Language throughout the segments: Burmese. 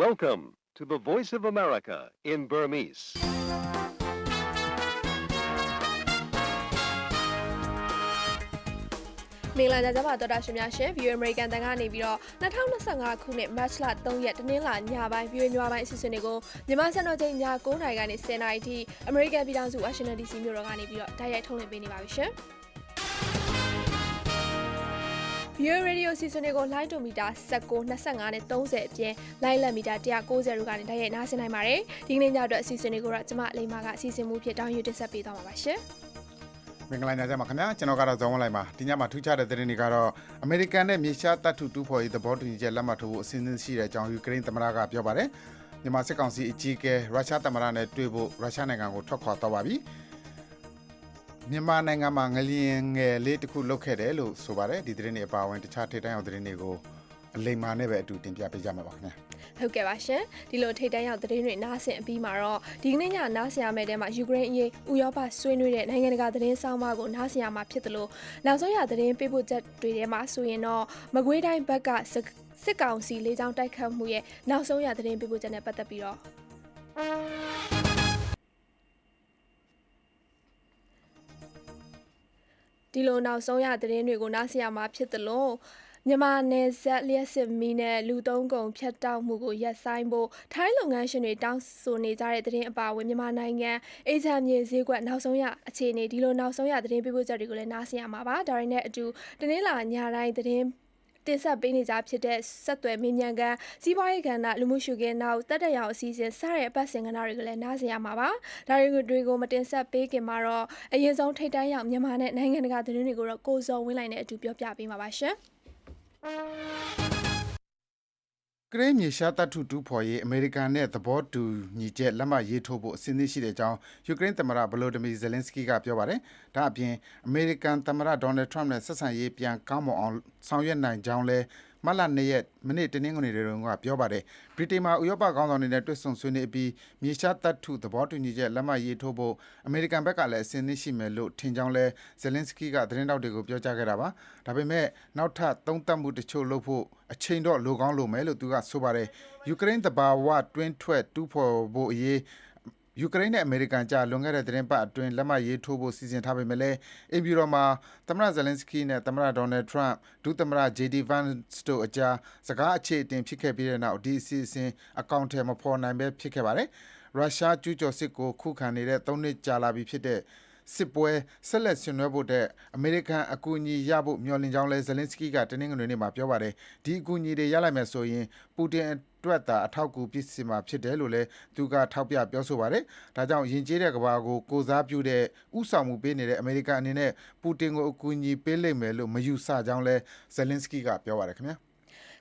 Welcome to the Voice of America in Burmese. ။မင်္ဂလာကြပါတော်တာရှင်များရှင် View American တန်ကနေပြီးတော့2025ခုနှစ် March လ3ရက်တနင်္လာညပိုင်း View ညပိုင်းအစီအစဉ်တွေကိုမြန်မာစံတော်ချိန်ည9:00နာရီကနေ10:00နာရီထိ American ပြည်ထောင်စု Washington DC မြို့တော်ကနေပြီးတော့တိုက်ရိုက်ထုတ်လွှင့်ပေးနေပါပြီရှင်။ View Radio အစီအစဉ်တွေကို Line to Meter 19 25နဲ့30အပြင် Line လက် Meter 190တို့ကနေတိုက်ရိုက်နားဆင်နိုင်ပါတယ်။ဒီကနေ့ညအတွက်အစီအစဉ်တွေကိုတော့ကျမလိမ္မာကအစီအစဉ်မှုဖြစ်တောင်းယူတင်ဆက်ပေးသွားမှာပါရှင်။ မင်္ဂလာညချမ်းပါခင်ဗျာကျွန်တော်ကတော့ဇောင်းဝလိုက်ပါဒီညမှာထူးခြားတဲ့သတင်းတွေကတော့အမေရိကန်နဲ့မြေရှားတပ်ထုတူဖော်ရေးသဘောတူညီချက်လက်မှတ်ထိုးဖို့အစီအစဉ်ရှိတဲ့အကြောင်းယူကရိန်းသမ္မတကပြောပါတယ်မြန်မာစစ်ကောင်စီအကြီးအကဲရုရှားသမ္မတနဲ့တွေ့ဖို့ရုရှားနိုင်ငံကိုထွက်ခွာသွားပါပြီမြန်မာနိုင်ငံမှာငလျင်ငယ်လေးတစ်ခုလုတ်ခဲ့တယ်လို့ဆိုပါတယ်ဒီသတင်းတွေအပါအဝင်တခြားထိပ်တန်းအောင်သတင်းတွေကိုအလိမ္မာနဲ့ပဲအတူတင်ပြပေးကြမှာပါခင်ဗျာဟုတ်ကဲ့ပါရှင်ဒီလိုထိတ်တန်းရောက်သတင်းတွေနားဆင်အပြီးမှာတော့ဒီကနေ့ညနားဆင်ရမယ့်တဲမှာယူကရိန်းအရေးဥရောပဆွေးနွေးတဲ့နိုင်ငံတကာသတင်းဆောင်မကိုနားဆင်ရမှာဖြစ်တယ်လို့နောက်ဆုံးရသတင်းပေးပို့ချက်တွေထဲမှာဆိုရင်တော့မကွေးတိုင်းဘက်ကစစ်ကောင်စီလေးချောင်းတိုက်ခတ်မှုရဲ့နောက်ဆုံးရသတင်းပေးပို့ချက်နဲ့ပတ်သက်ပြီးတော့ဒီလိုနောက်ဆုံးရသတင်းတွေကိုနားဆင်ရမှာဖြစ်တယ်လို့မြန်မာနယ်စပ်လျှက်စစ်မီးနဲ့လူသုံးကုန်ဖြတ်တောက်မှုကိုရပ်ဆိုင်းဖို့ထိုင်းလုပ်ငန်းရှင်တွေတောင်းဆိုနေကြတဲ့သတင်းအပါအဝင်မြန်မာနိုင်ငံအေဂျင့်မြေဈေးကွက်နောက်ဆုံးရအခြေအနေဒီလိုနောက်ဆုံးရသတင်းပေးပို့ချက်တွေကိုလည်းနားဆင်ရမှာပါဒါရင်းနဲ့အတူတနင်္လာညတိုင်းသတင်းတင်ဆက်ပေးနေကြဖြစ်တဲ့ဆက်သွယ်မြញ្ញံကန်စီးပွားရေးကဏ္ဍလူမှုရှုခင်းနောက်တက်တက်ရောင်အစည်းအဝေးစတဲ့အပတ်စဉ်ကဏ္ဍတွေကိုလည်းနားဆင်ရမှာပါဒါတွေကိုမတင်ဆက်ပေးခင်မှာတော့အရင်ဆုံးထိတ်တန်းရောက်မြန်မာနဲ့နိုင်ငံတကာသတင်းတွေကိုတော့ကိုစောဝင်းလိုက်နဲ့အတူပြောပြပေးမှာပါရှင်ကရိန်းမြေရှားတပ်ထုတူဖော်ရေးအမေရိကန်နဲ့သဘောတူညီချက်လက်မှတ်ရေးထိုးဖို့အစဉ်သင့်ရှိတဲ့အကြောင်းယူကရိန်းသမ္မတဗလိုဒီမီဇယ်လင်စကီကပြောပါတယ်။ဒါအပြင်အမေရိကန်သမ္မတဒေါ်နယ်ထရမ့်နဲ့ဆက်ဆံရေးပြန်ကောင်းမွန်အောင်ဆောင်ရွက်နိုင်ကြောင်းလဲမလ2ရက်မိနစ်တနင်္ဂနွေနေ့တုန်းကပြောပါတယ်။ဗြိတိန်မှာဥရောပခေါင်းဆောင်တွေနဲ့တွေ့ဆုံဆွေးနွေးပြီးမြေရှားတပ်ထုသဘောတူညီချက်လက်မှတ်ရေးထိုးဖို့အမေရိကန်ဘက်ကလည်းအစဉ်သင့်ရှိမယ်လို့ထင်ကြောင်းလဲဇယ်လင်စကီကသတင်းတောက်တွေကိုပြောကြားခဲ့တာပါ။ဒါပေမဲ့နောက်ထပ်သုံးသပ်မှုတချို့လုပ်ဖို့အချိန်တော့လိုကောင်းလိုမယ်လို့သူကဆိုပါတယ်။ယူကရိန်းတဘာဝတွင်းထွက်တူးဖော်ဖို့အရေးယူကရိန်းနဲ့အမေရိကန်ကြားလွန်ခဲ့တဲ့သတင်းပတ်အတွင်းလက်မှတ်ရေးထိုးဖို့စီစဉ်ထားပေမဲ့လည်းအင်ဗျူရောမှာသမ္မတဇယ်လင်စကီနဲ့သမ္မတဒေါ်နယ်ထရန့်ဒုသမ္မတဂျေဒီဗန်စ်တို့အကြားစကားအခြေအတင်ဖြစ်ခဲ့ပြီးတဲ့နောက်ဒီအစီအစဉ်အကောင့်ထဲမဖော်နိုင်ပဲဖြစ်ခဲ့ပါတယ်။ရုရှားကျူးကျော်စစ်ကိုခုခံနေတဲ့3နှစ်ကြာလာပြီဖြစ်တဲ့စစ်ပွဲဆက်လက်ဆင်နွှဲဖို့တဲ့အမေရိကန်အကူအညီရဖို့မျှော်လင့်ကြောင်းလဲဇယ်လင်စကီကတနင်္ဂနွေနေ့မှာပြောပါတယ်ဒီအကူအညီတွေရလိုက်မယ်ဆိုရင်ပူတင်အတွက်သာအထောက်အကူဖြစ်စီမှာဖြစ်တယ်လို့လဲသူကထောက်ပြပြောဆိုပါတယ်ဒါကြောင့်ယဉ်ကျေးတဲ့ကဘာကိုကိုစားပြုတဲ့ဥဆောင်မှုပေးနေတဲ့အမေရိကန်အနေနဲ့ပူတင်ကိုအကူအညီပေးလိမ့်မယ်လို့မယူဆကြောင်းလဲဇယ်လင်စကီကပြောပါတယ်ခင်ဗျာ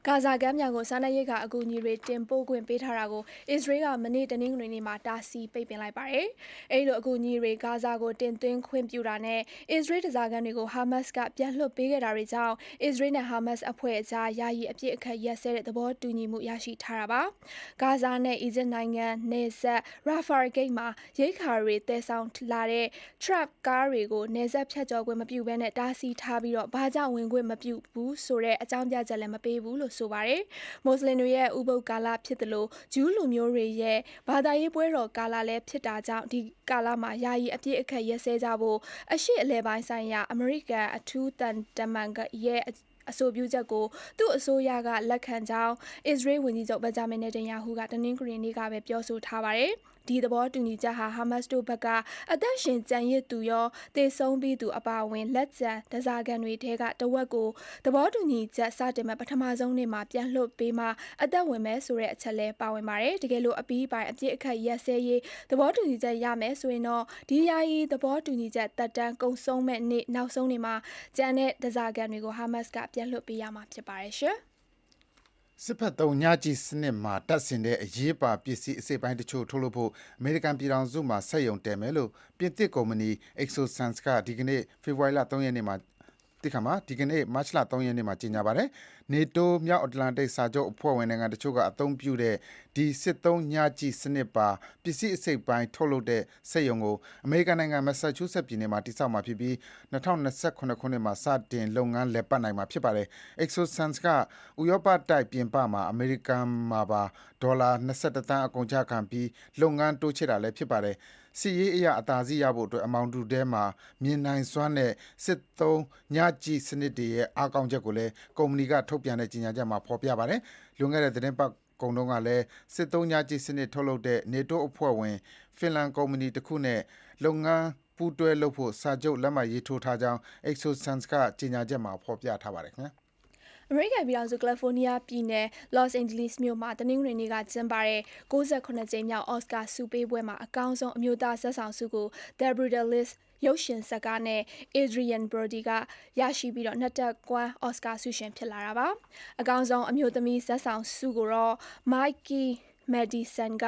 ဂါဇာကမ်းမြောင်ကိုစားနပ်ရိက္ခာအကူအညီတွေတင်ပို့ခွင့်ပေးထားတာကိုအစ္စရေးကမနေ့တနင်္ဂနွေနေ့မှာတားဆီးပိတ်ပင်လိုက်ပါတယ်။အဲဒီလိုအကူအညီတွေဂါဇာကိုတင်သွင်းခွင့်ပြုတာနဲ့အစ္စရေးတစားကန်တွေကိုဟာမတ်စ်ကပြန်လွှတ်ပေးခဲ့တာတွေကြောင့်အစ္စရေးနဲ့ဟာမတ်စ်အဖွဲ့အကြားယာယီအပြစ်အခတ်ရပ်စဲတဲ့သဘောတူညီမှုရရှိထားတာပါ။ဂါဇာနဲ့အီဂျစ်နိုင်ငံနယ်စပ်ရာဖာဂိတ်မှာရိက္ခာတွေတည်ဆောင်လာတဲ့ truck ကားတွေကိုနယ်စပ်ဖြတ်ကျော်ခွင့်မပြုဘဲနဲ့တားဆီးထားပြီးတော့ဘာကြောင့်ဝင်ခွင့်မပြုဘူးဆိုတဲ့အကြောင်းပြချက်လည်းမပေးဘူးလို့ဆိုပါတယ်။မွတ်စလင်တွေရဲ့ဥပုသ်ကာလဖြစ်တယ်လို့ဂျူးလူမျိုးတွေရဲ့ဘာသာရေးပွဲတော်ကာလလည်းဖြစ်တာကြောင့်ဒီကာလမှာယာယီအပြည့်အခက်ရက်စဲကြဖို့အရှိအလဲပိုင်းဆိုင်ရာအမေရိကန်အထူးတန်မန်ရဲ့အဆိုပြုချက်ကိုသူ့အစိုးရကလက်ခံကြောင်းအစ္စရေးဝန်ကြီးချုပ်ဗင်ဂျမင်နေတန်ယာဟုကတနင်္ဂနွေနေ့ကပဲပြောဆိုထားပါတယ်။ဒီသဘောတူညီချက်ဟာဟာမတ်စ်တို့ဘက်ကအသက်ရှင်ကျန်ရစ်သူရောတေဆုံးပြီးသူအပါအဝင်လက်ကျန်ဒဇာကန်တွေထဲကတဝက်ကိုသဘောတူညီချက်စတင်မဲ့ပထမဆုံးနေ့မှာပြန်လွှတ်ပေးမှအသက်ဝင်မဲ့ဆိုတဲ့အချက်လဲပါဝင်ပါတယ်။တကယ်လို့အပြီးပိုင်းအပြည့်အခက်ရက်စဲရေးသဘောတူညီချက်ရမယ်ဆိုရင်တော့ဒီယာယီသဘောတူညီချက်တက်တန်းကုန်ဆုံးမဲ့နေ့နောက်ဆုံးနေ့မှာကျန်တဲ့ဒဇာကန်တွေကိုဟာမတ်စ်ကပြန်လွှတ်ပေးရမှာဖြစ်ပါတယ်ရှင်။စစ်ဖက်သုံးညကြီးစနစ်မှာတပ်ဆင်တဲ့အရေးပါပစ္စည်းအစိပ်ပိုင်းတချို့ထုတ်လုပ်ဖို့အမေရိကန်ပြည်ထောင်စုမှာစက်ရုံတည်မယ်လို့ပြင်သစ်ကုမ္ပဏီ Exosens ကဒီကနေ့ဖေဖော်ဝါရီလ3ရက်နေ့မှာ တိခါမှာဒီကနေ့မတ်လ3ရက်နေ့မှာကြေညာပါတယ်နေတိုးမြောက်အတ္တလန်တိတ်စာချုပ်အဖွဲ့ဝင်နိုင်ငံတချို့ကအသုံးပြုတဲ့ဒီစစ်သုံးညကြီးစနစ်ပါပစ္စည်းအစိတ်ပိုင်းထုတ်လုပ်တဲ့စက်ရုံကိုအမေရိကန်နိုင်ငံမက်ဆာချူးဆက်ပြည်နယ်မှာတည်ဆောက်မှာဖြစ်ပြီး2028ခုနှစ်မှာစတင်လုပ်ငန်းလည်ပတ်နိုင်မှာဖြစ်ပါတယ် ExoSense ကဥရောပတိုက်ပြင်ပမှာအမေရိကန်မှာပါဒေါ်လာ21သန်းအကုန်ကျခံပြီးလုပ်ငန်းတိုးချဲ့တာလည်းဖြစ်ပါတယ်စီရေးအရာအသာစီးရဖို့အတွက်အမောင်တူထဲမှာမြင်နိုင်စွမ်းတဲ့စစ်သုံးညကြီးစနစ်တွေရဲ့အားကောင်းချက်ကိုလည်းကုမ္ပဏီကထုတ်ပြန်တဲ့ကြေညာချက်မှာဖော်ပြပါတယ်လွန်ခဲ့တဲ့သတင်းပတ်ကုံတုံးကလည်းစစ်သုံးညကြီးစနစ်ထုတ်လုပ်တဲ့နေတိုးအဖွဲ့ဝင်ဖင်လန်ကုမ္ပဏီတစ်ခုနဲ့လုပ်ငန်းပူးတွဲလုပ်ဖို့စာချုပ်လက်မှတ်ရေးထိုးထားကြောင်း ExoSense ကကြေညာချက်မှာဖော်ပြထားပါတယ်ခင်ဗျာအမေရိကန်ပြည်ထောင်စုကယ်လီဖိုးနီးယားပြည်နယ်လော့စ်အိန်ဂျလိစ်မြို့မှာတနင်္ဂနွေနေ့ကကျင်းပတဲ့68ကြိမ်မြောက်အော်စကာဆုပေးပွဲမှာအကောင်းဆုံးအမျိုးသားဇာတ်ဆောင်ဆုကို The Brutalist ရုပ်ရှင်ဇာတ်ကားနဲ့ Adrien Brody ကရရှိပြီးနှစ်တက်ကွမ်းအော်စကာဆုရှင်ဖြစ်လာတာပါအကောင်းဆုံးအမျိုးသမီးဇာတ်ဆောင်ဆုကိုတော့ Mikey Madison က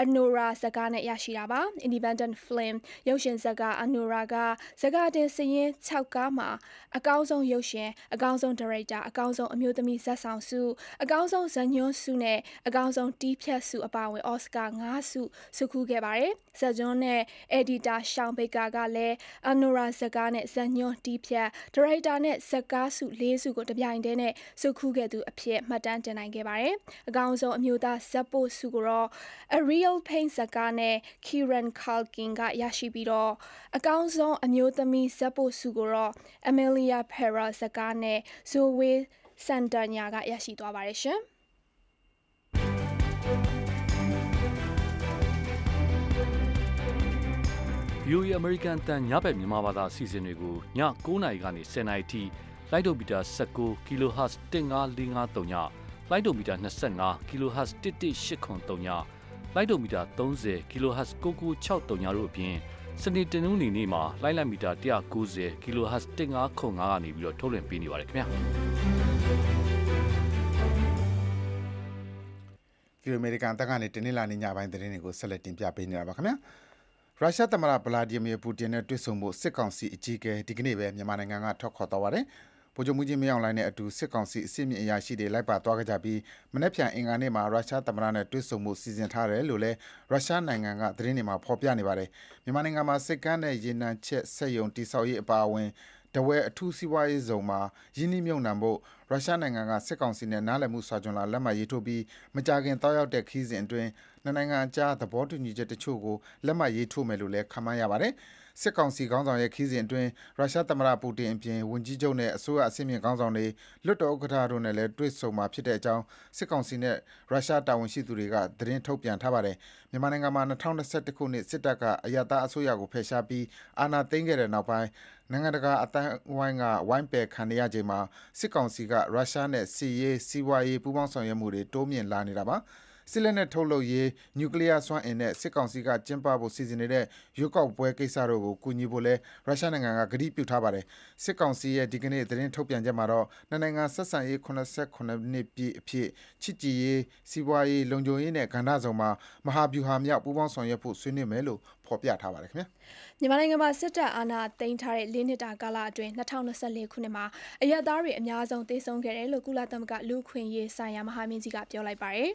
Anora ဇာတ်ကားနဲ့ရရှိတာပါ Independent Film ရုပ်ရှင်ဇာတ်ကား Anora ကဇာတ်ကားတင်စရင်6ကားမှာအကောင်းဆုံးရုပ်ရှင်အကောင်းဆုံးဒါရိုက်တာအကောင်းဆုံးအမျိုးသမီးဇာတ်ဆောင်ဆုအကောင်းဆုံးဇာတ်ညွှန်းဆုနဲ့အကောင်းဆုံးတီးဖြတ်ဆုအပါအဝင်အော်စကာ5ဆုစုခူးခဲ့ပါတယ်ဇာတ်ညွှန်းနဲ့ Editor Sean Baker ကလည်း Anora ဇာတ်ကားနဲ့ဇာတ်ညွှန်းတီးဖြတ်ဒါရိုက်တာနဲ့ဇာတ်ကားဆု4ဆုကိုတပြိုင်တည်းနဲ့စုခူးခဲ့သူအဖြစ်မှတ်တမ်းတင်နိုင်ခဲ့ပါတယ်အကောင်းဆုံးအမျိုးသားဇာတ်ပို့ဆုကိုတော့ A Real Pain ဇာတ်ကားနဲ့ Kieran Culkin ကရရှိပြီးအကောင်းဆုံးအမျိုးသမီးဇာတ်ပို့ဆုကိုတော့ Amelia Pera ဇာတ်ကားနဲ့ Zoe Saldana ကရရှိသွားပါတယ်ရှင်VOA American တန်ညဘက်မြန်မာဘာသာအစီအစဉ်တွေကိုည9:00နာရီကနေ10:00နာရီထိလိုက်ဒိုမီတာ19 kHz 15453ညလိုက်ဒိုမီတာ25 kHz 11803ညလိုက်ဒိုမီတာ30 kHz 9963ညတို့အပြင်စနေတနင်္ဂနွေနေ့မှာလိုက်လံမီတာ190 kHz 1505ကနေပြီးတော့ထုတ်လွှင့်ပေးနေပါတယ်ခင်ဗျာဒီအမေရိကန်တပ်ကနေတနင်္လာနေ့ညပိုင်းသတင်းတွေကိုဆက်လက်တင်ပြပေးနေတာပါခင်ဗျာရုရှားသမ္မတဗလာဒီမီယာပူတင်နဲ့တွေ့ဆုံဖို့စစ်ကောင်စီအကြီးအကဲဒီကနေ့ပဲမြန်မာနိုင်ငံကထွက်ခေါ်သွားပါတယ်ဗိုလ်ချုပ်မှုကြီးမင်းအောင်လှိုင်နဲ့အတူစစ်ကောင်စီအစစ်မြင့်အရာရှိတွေလိုက်ပါသွားကြပြီးမနေ့ပြန်အင်္ဂါနေ့မှာရုရှားသမ္မတနဲ့တွေ့ဆုံမှုစီစဉ်ထားတယ်လို့လည်းရုရှားနိုင်ငံကသတင်းတွေမှာဖော်ပြနေပါတယ်မြန်မာနိုင်ငံမှာစစ်ကမ်းနဲ့ရေနံချက်စက်ယုံတိစောက်ရေးအပါအဝင်တဝဲအထူးစီးပွားရေးဇုံမှာယင်းနှိမ့်မြုံနှံဖို့ရုရှားနိုင်ငံကစစ်ကောင်စီနဲ့နားလည်မှုစာချုပ်လက်မှတ်ရေးထိုးပြီးမကြာခင်တောက်ရောက်တဲ့ခီးစဉ်အတွင်းနိုင်ငံအကြားသဘောတူညီချက်တချို့ကိုလက်မှတ်ရေးထိုးမယ်လို့လည်းခန့်မှန်းရပါတယ်စစ်ကောင်စီခေါင်းဆောင်ရဲ့ခီးစဉ်အတွင်းရုရှားသမ္မတပူတင်အပြင်ဝန်ကြီးချုပ်နဲ့အစိုးရအဆင့်မြင့်ခေါင်းဆောင်တွေလွတ်တော်ဥက္ကဋ္ဌတို့နဲ့လည်းတွေ့ဆုံမှာဖြစ်တဲ့အကြောင်းစစ်ကောင်စီနဲ့ရုရှားတာဝန်ရှိသူတွေကသတင်းထုတ်ပြန်ထားပါတယ်မြန်မာနိုင်ငံမှာ2021ခုနှစ်စစ်တပ်ကအယက်သားအစိုးရကိုဖယ်ရှားပြီးအာဏာသိမ်းခဲ့တဲ့နောက်ပိုင်းနိုင်ငံတကာအတိုင်းဝိုင်းကဝိုင်းပယ်ခံရချိန်မှာစစ်ကောင်စီကရုရှားနဲ့စီးပွားရေးပူးပေါင်းဆောင်ရွက်မှုတွေတိုးမြင့်လာနေတာပါစစ်လက်နက်ထုတ်လုပ်ရေးနျူကလ িয়ার စွမ်းအင်နဲ့စစ်ကောင်စီကကျင်းပဖို့စီစဉ်နေတဲ့ရွေးကောက်ပွဲကိစ္စတို့ကိုကူညီဖို့လဲရုရှားနိုင်ငံကကတိပြုထားပါတယ်စစ်ကောင်စီရဲ့ဒီကနေ့သတင်းထုတ်ပြန်ချက်မှာတော့နိုင်ငံဆက်ဆံရေး89နှစ်ပြည့်အဖြစ်ချစ်ကြည်ရေးစီးပွားရေးလုံခြုံရေးနဲ့ကဏ္ဍစုံမှာမဟာဗျူဟာမြောက်ပူးပေါင်းဆောင်ရွက်ဖို့ဆွေးနွေးမယ်လို့ဖော်ပြထားပါတယ်ခင်ဗျာမြန်မာနိုင်ငံမှာစစ်တပ်အာဏာသိမ်းထားတဲ့၄နှစ်တာကာလအတွင်း2024ခုနှစ်မှာအရက်သားတွေအများဆုံးသေဆုံးခဲ့တယ်လို့ကုလသမဂ္ဂလူ့အခွင့်အရေးဆိုင်ရာမဟာမင်းကြီးကပြောလိုက်ပါတယ်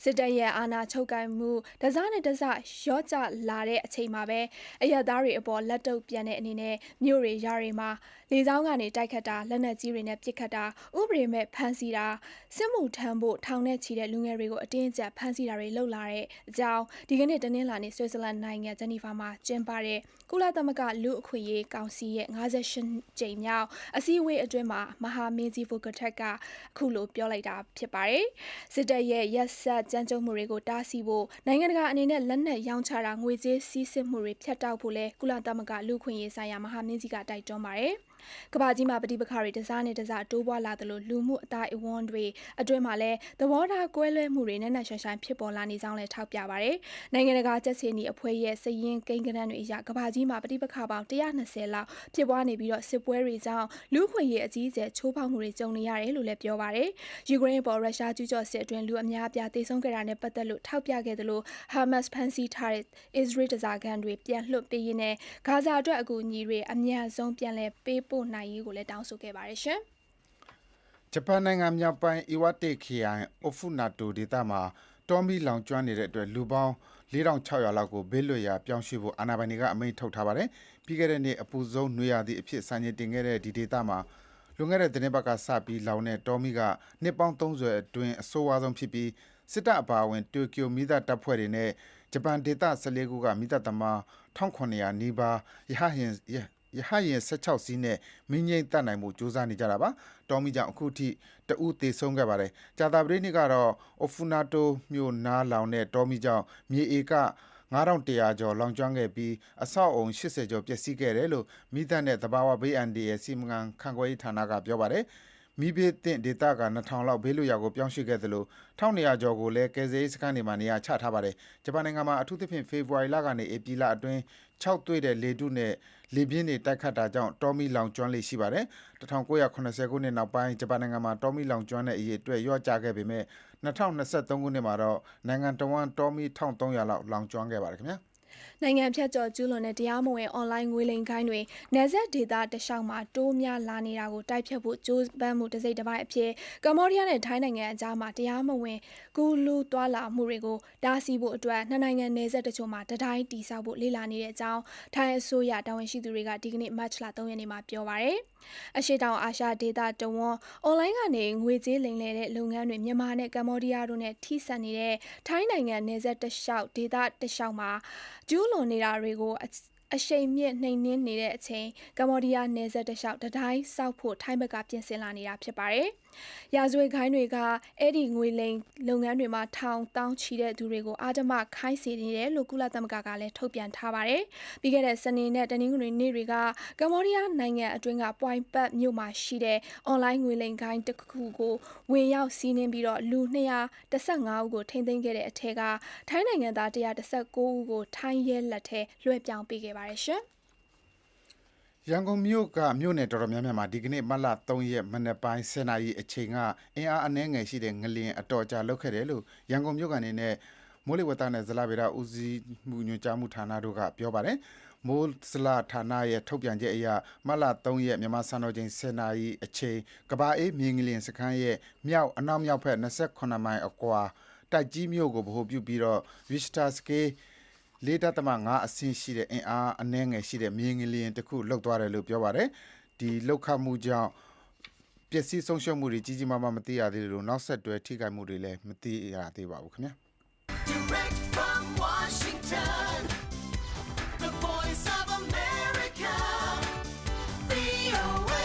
စစ်တပ်ရဲ့အာဏာချုပ်ကိုင်မှုတစနဲ့တစရော့ကျလာတဲ့အချိန်မှာပဲအရက်သားတွေအပေါ်လက်တုပ်ပြန်တဲ့အနေနဲ့မြို့တွေရွာတွေမှာလေကြောင်းကနေတိုက်ခတ်တာလက်နက်ကြီးတွေနဲ့ပစ်ခတ်တာဥပဒေမဲ့ဖမ်းဆီးတာစစ်မှုထမ်းဖို့ထောင်နဲ့ချီတဲ့လူငယ်တွေကိုအတင်းအကျပ်ဖမ်းဆီးတာတွေလုပ်လာတဲ့အကြောင်းဒီကနေ့တနင်္လာနေ့ဆွစ်ဇာလန်နိုင်ငံဂျနီဗာမှာကျင်းပတဲ့ကုလသမဂ္ဂလူ့အခွင့်အရေးကောင်စီရဲ့58ကြိမ်မြောက်အစည်းအဝေးအတွင်းမှာမဟာမင်းကြီးဖိုကထက်ကအခုလိုပြောလိုက်တာဖြစ်ပါတယ်စစ်တပ်ရဲ့ရက်ဆက်ကြမ်းကြုတ်မှုတွေကိုတားဆီးဖို့နိုင်ငံတကာအနေနဲ့လက်နက်ရောင်းချတာငွေကြေးစီးဆင်းမှုတွေဖြတ်တောက်ဖို့လဲကုလသမဂ္ဂလူ့အခွင့်အရေးဆိုင်ရာမဟာမင်းကြီးကတိုက်တွန်းပါတယ်ကမ္ဘာကြီးမှာပဋိပက္ခတွေတစားနဲ့တစားတိုးပွားလာသလိုလူမှုအတိုင်းအဝန်းတွေအတွင်းမှာလည်းသဘောထားကွဲလွဲမှုတွေနဲ့နှံ့ဆိုင်ဖြစ်ပေါ်လာနေကြောင်းလည်းထောက်ပြပါတယ်။နိုင်ငံတကာကြက်ချီနီအဖွဲ့ရဲ့စည်ရင်းကိန်းဂဏန်းတွေအရကမ္ဘာကြီးမှာပဋိပက္ခပေါင်း120လောက်ဖြစ်ပွားနေပြီးစစ်ပွဲတွေကြောင့်လူ့အခွင့်အရေးအကြီးအကျယ်ချိုးဖောက်မှုတွေကြုံနေရတယ်လို့လည်းပြောပါတယ်။ယူကရိန်းပေါ်ရုရှားကျူးကျော်စစ်အတွင်းလူအများအပြားသေဆုံးခဲ့တာနဲ့ပတ်သက်လို့ထောက်ပြခဲ့သလိုဟာမတ်စ်ဖန်ဆီးထားတဲ့အစ္စရေးတစားကန်တွေပြန်လွှတ်ပေးရေးနဲ့ဂါဇာအတွက်အကူအညီတွေအများဆုံးပြန်လည်ပေး ပို့နိုင်ရေးကိုလည်းတောင်းဆိုခဲ့ပါတယ်ရှင်ဂျပန်နိုင်ငံမြောက်ပိုင်းအီဝါတေခရိုင်အိုဖူနာတိုဒေသမှာတောမီလောင်ကျွမ်းနေတဲ့အတွက်လူပေါင်း4600လောက်ကိုဘေးလွတ်ရာပြောင်းရွှေ့ဖို့အာဏာပိုင်တွေကအမိန့်ထုတ်ထားပါတယ်။ပြီးခဲ့တဲ့နှစ်အပူဆုံးနွေရာသီအဖြစ်စံချိန်တင်ခဲ့တဲ့ဒီဒေသမှာလွန်ခဲ့တဲ့သတင်းပတ်ကစပြီးလောင်တဲ့တောမီကနှစ်ပေါင်း30အတွင်းအဆိုးဝါးဆုံးဖြစ်ပြီးစစ်တပ်အပါအဝင်တိုကျိုမီးသတ်တပ်ဖွဲ့တွေနဲ့ဂျပန်ဒေသ14ခုကမီးသတ်သမား1900နီးပါးရဟတ်ယာဉ်16စီးနဲ့မင်းငိမ့်တတ်နိုင်မှုစူးစမ်းနေကြတာပါတောမီကြောင့်အခုထိတဦးသေဆုံးခဲ့ပါတယ်ကြာသပတေးနေ့ကတော့အိုဖူနာတိုမြို့နားလောင်တဲ့တောမီကြောင့်မြေဧက9100ကျော်လောင်ကျွမ်းခဲ့ပြီးအဆောက်အုံ80ကျော်ပျက်စီးခဲ့တယ်လို့မိသက်နဲ့သဘာဝဘေးအန္တရာယ်စီမံခန့်ခွဲရေးဌာနကပြောပါတယ်မိဘေးတင်ဒေသက2000လောက်ဘေးလွတ်ရာကိုပြောင်းရွှေ့ခဲ့သလို1200ကျော်ကိုလည်းကယ်ဆယ်ရေးစခန်းတွေမှာနေရာချထားပါတယ်ဂျပန်နိုင်ငံမှာအထူးသဖြင့်ဖေဖော်ဝါရီလကနေဧပြီလအတွင်း6တွေ့တဲ့လေထုနဲ့လေပြင်းတွေတိုက်ခတ်တာကြောင့်တောမီလောင်ကျွမ်းလေရှိပါတယ်1980ခုနှစ်နောက်ပိုင်းဂျပန်နိုင်ငံမှာတောမီလောင်ကျွမ်းတဲ့အရေးအတွက်လျော့ကျခဲ့ပေမဲ့2023ခုနှစ်မှာတော့နိုင်ငံတော်ဝန်တောမီ1300လောက်လောင်ကျွမ်းခဲ့ပါတယ်ခင်ဗျာနိုင်ငံဖြတ်ကျော်ကျူးလွန်တဲ့တရားမဝင်အွန်လိုင်းငွေလိမ်ခိုင်းတွေနယ်စပ်ဒေသတလျှောက်မှာတိုးများလာနေတာကိုတိုက်ဖြတ်ဖို့ကြိုးပမ်းမှုတစ်စိတ်တစ်ပိုင်းအဖြစ်ကမ္ဘောဒီးယားနဲ့ထိုင်းနိုင်ငံအကြားမှာတရားမဝင်ကူးလူးသွာလာမှုတွေကိုတားဆီးဖို့အတွက်နှစ်နိုင်ငံနယ်စပ်တချို့မှာတတိုင်းတီဆောက်ဖို့လေ့လာနေတဲ့အကြောင်းထိုင်းအစိုးရတာဝန်ရှိသူတွေကဒီကနေ့မတ်လ3ရက်နေ့မှာပြောပါရယ်အရှေ့တောင်အာရှဒေသတဝန်းအွန်လိုင်းကနေငွေကြေးလိမ်လည်တဲ့လုပ်ငန်းတွေမြန်မာနဲ့ကမ္ဘောဒီးယားတို့နဲ့ထိစပ်နေတဲ့ထိုင်းနိုင်ငံနယ်စပ်တလျှောက်ဒေသတလျှောက်မှာကျူးလွန်နေတာတွေကိုအရှိန်မြင့်နှိမ်နင်းနေတဲ့အချိန်ကမ္ဘောဒီးယားနယ်စပ်တလျှောက်တတိုင်းဆောက်ဖို့ထိုင်းဘက်ကပြင်ဆင်လာနေတာဖြစ်ပါတယ်။ရာဇဝတ်ခိုင်းတွေကအဲ့ဒီငွေလိမ်လုပ်ငန်းတွေမှာထောင်တောင်းချီတဲ့သူတွေကိုအာဓမခိုင်းစေနေတယ်လို့ကုလသမဂ္ဂကလည်းထုတ်ပြန်ထားပါတယ်။ပြီးခဲ့တဲ့စနေနဲ့တနင်္ဂနွေနေ့တွေကကမ္ဘောဒီးယားနိုင်ငံအတွင်းကပွိုင်ပတ်မြို့မှာရှိတဲ့အွန်လိုင်းငွေလိမ်ခိုင်းတစ်ခုကိုဝင်ရောက်စီးနင်းပြီးတော့လူ215ဦးကိုထိန်းသိမ်းခဲ့တဲ့အထက်ကထိုင်းနိုင်ငံသား119ဦးကိုထိုင်းရဲလက်ထဲလွှဲပြောင်းပေးခဲ့ပါတယ်ရှင်။ရန်ကုန်မြို့ကမြို့နယ်တော်တော်များများမှာဒီကနေ့မတ်လ3ရက်မနက်ပိုင်း10:00နာရီအချိန်ကအင်အားအနည်းငယ်ရှိတဲ့ငလျင်အတော်ကြာလှုပ်ခဲ့တယ်လို့ရန်ကုန်မြို့ကနေနဲ့မိုးလေဝသနဲ့ဇလဗေဒဦးစီးမှုညွှန်ကြားမှုဌာနတို့ကပြောပါတယ်မိုးဇလဌာနရဲ့ထုတ်ပြန်ချက်အရမတ်လ3ရက်မြန်မာစံတော်ချိန်10:00နာရီအချိန်ကဘာအေးမြေငလျင်စခန်းရဲ့မြောက်အနောက်မြောက်ဘက်28မိုင်အကွာတိုက်ကြီးမြို့ကိုဗဟိုပြုပြီးတော့ Richter scale 4.5 အဆင့်ရှိတဲ့အင်အားအနည်းငယ်ရှိတဲ့မြေငလျင်တစ်ခုလှုပ်သွားတယ်လို့ပြောပါတယ်ဒီလှုပ်ခတ်မှုကြောင့်ပျက်စီးဆုံးရှုံးမှုတွေကြီးကြီးမားမားမသိရသေးလို့နောက်ဆက်တွဲထိခိုက်မှုတွေလည်းမသိရသေးပါဘူးခင်ဗျာ Direct from Washington, the voice of America, VOA.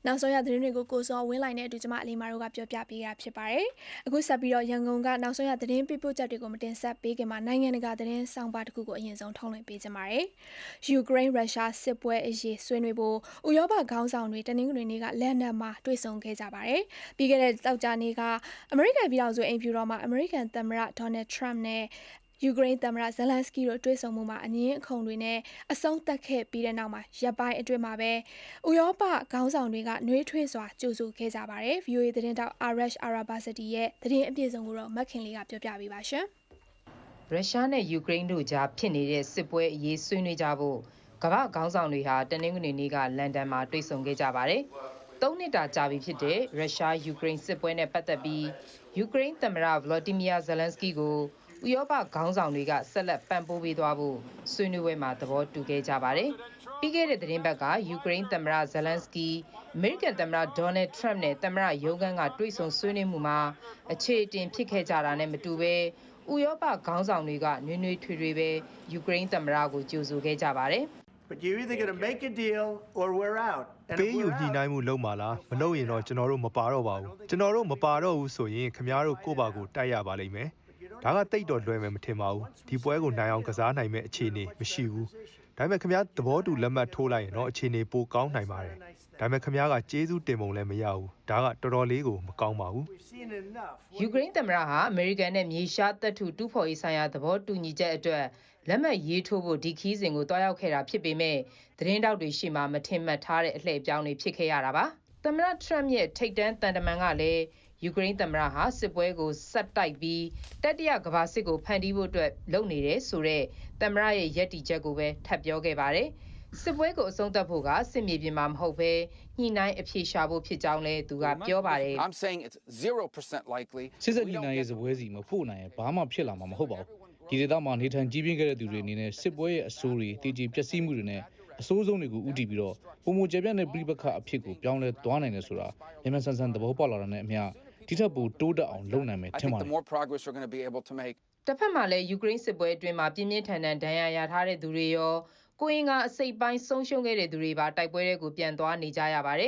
နောက်ဆုံးရသတင်းတွေကိုကိုစောဝင်းလိုက်နဲ့အတူကျမအလီမာတို့ကပြောပြပေးတာဖြစ်ပါတယ်။အခုဆက်ပြီးတော့ရန်ကုန်ကနောက်ဆုံးရသတင်းပြပို့ချက်တွေကိုမတင်ဆက်ပေးခင်မှာနိုင်ငံတကာသတင်းဆောင်ပါတစ်ခုကိုအရင်ဆုံးထုတ်လွှင့်ပေးကြပါမယ်။ယူကရိန်းရုရှားစစ်ပွဲအရေးဆွေးနွေးဖို့ဥရောပခေါင်းဆောင်တွေတနင်္ဂနွေနေ့ကလန်ဒန်မှာတွေ့ဆုံခဲ့ကြပါတယ်။ပြီးခဲ့တဲ့တောက်ကြနေ့ကအမေရိကန်ပြည်ထောင်စုအိမ်ဖြူတော်မှာအမေရိကန်သမ္မတဒေါ်နယ်ထရမ့်နဲ့ယူကရိန်းသမ္မတဇလန်စကီတို့တွေ့ဆုံမှုမှာအငင်းအခုံတွေနဲ့အဆုံးသတ်ခဲ့ပြီးတဲ့နောက်မှာရပ်ပိုင်းအတွင်းမှာပဲဥရောပခေါင်းဆောင်တွေကနှွေးထွေးစွာကြိုဆိုခဲ့ကြပါတယ်။ VOA သတင်းတောက် Arash Arabasadi ရဲ့သတင်းအပြည့်စုံကိုတော့မက်ခင်လေးကပြောပြပေးပါရှင်။ရုရှားနဲ့ယူကရိန်းတို့ကြားဖြစ်နေတဲ့စစ်ပွဲအရေးဆွေးနွေးကြဖို့ကမ္ဘာခေါင်းဆောင်တွေဟာတနင်္ဂနွေနေ့ကလန်ဒန်မှာတွေ့ဆုံခဲ့ကြပါတယ်။3နှစ်တာကြာပြီဖြစ်တဲ့ရုရှားယူကရိန်းစစ်ပွဲနဲ့ပတ်သက်ပြီးယူကရိန်းသမ္မတဗလော်တီမီယာဇလန်စကီကိုဥရောပခေါင်းဆောင်တွေကဆက်လက်ပံ့ပိုးပေးသွားဖို့ဆွေးနွေးပွဲမှာသဘောတူခဲ့ကြပါတယ်။ပြီးခဲ့တဲ့သတင်းပတ်ကယူကရိန်းသမ္မတဇလန်စကီအမေရိကန်သမ္မတဒေါ်နယ်ထရမ့်နဲ့သမ္မတယုံကန်ကတွေ့ဆုံဆွေးနွေးမှုမှာအခြေအတင်ဖြစ်ခဲ့ကြတာနဲ့မတူဘဲဥရောပခေါင်းဆောင်တွေကနွေးနွေးထွေထွေပဲယူကရိန်းသမ္မတကိုကြိုဆိုခဲ့ကြပါတယ်။ But you're either going to make a deal or we're out. ပေးယူညှိနှိုင်းမှုလုပ်မှာလားမလုပ်ရင်တော့ကျွန်တော်တို့မပါတော့ပါဘူးကျွန်တော်တို့မပါတော့ဘူးဆိုရင်ခင်ဗျားတို့ကိုယ့်ဘာကိုတိုက်ရပါလိမ့်မယ်ဒါကတိတ်တော့လွယ်မယ်မထင်ပါဘူးဒီပွဲကိုနိုင်အောင်ကစားနိုင်မဲ့အခြေအနေမရှိဘူးဒါပေမဲ့ခင်ဗျားသဘောတူလက်မှတ်ထိုးလိုက်ရင်တော့အခြေအနေပိုကောင်းနိုင်ပါတယ်ဒါပေမဲ့ခင်ဗျားကကျေးဇူးတင်ပုံလည်းမရဘူးဒါကတော်တော်လေးကိုမကောင်းပါဘူးယူကရိန်းသမ္မတဟာအမေရိကန်နဲ့မြေရှားတပ်ထုတူးဖော်ရေးဆိုင်ရာသဘောတူညီချက်အတွက်လက်မှတ်ရေးထိုးဖို့ဒီခီးစဉ်ကိုတွားရောက်ခဲ့တာဖြစ်ပေမဲ့သတင်းတောက်တွေရှိမှမထင်မှတ်ထားတဲ့အလှည့်အပြောင်းတွေဖြစ်ခဲ့ရတာပါသမ္မတထရမ့်ရဲ့ထိပ်တန်းတန်တမန်ကလည်းယူကရိန်းသမ္မတဟာစစ်ပွဲကိုဆက်တိုက်ပြီးတတိယကမ္ဘာစစ်ကိုဖန်တီးဖို့အတွက်လုပ်နေတယ်ဆိုတော့သမ္မတရဲ့ယက်တီချက်ကိုပဲထပ်ပြောခဲ့ပါတယ် စစ်ပွဲကိုအဆုံးသတ်ဖို့ကစစ်မြေပြင်မှာမဟုတ်ဘဲညှိနှိုင်းအဖြေရှာဖို့ဖြစ်ကြောင်းလည်းသူကပြောပါတယ် I'm saying it's 0% likely. စစ်စစ်ညီနိုင်ရေးစပွဲစီမဖို့နိုင်ရင်ဘာမှဖြစ်လာမှာမဟုတ်ပါဘူးဒီဒေသမှာနေထိုင်ကြီးပြင်းခဲ့တဲ့သူတွေအနေနဲ့စစ်ပွဲရဲ့အဆိုးတွေတည်ကြည်ပျက်စီးမှုတွေနဲ့အဆိုးဆုံးတွေကိုဥတည်ပြီးတော့ပုံမကျပြန့်တဲ့ပြည်ပခအဖြစ်ကိုပြောင်းလဲသွားနိုင်တယ်ဆိုတာမြန်မာဆန်ဆန်သဘောပေါက်လာတာနဲ့အမျှဒီထက်ပိုတိုးတက်အောင်လုပ်နိုင်မယ် I ထင် think ပါတ the ယ် more progress we're going to be able to make. တစ်ဖက်မှာလည်းယူကရိန်းစစ်ပွဲအတွင်းမှာပြင်းပြင်းထန်ထန်ဒဏ်ရာရထားတဲ့သူတွေရောကိုရင်ကအစိတ်ပိုင်းဆုံးရှုံးခဲ့တဲ့သူတွေပါတိုက်ပွဲတွေကိုပြန်သွားနေကြရပါတယ်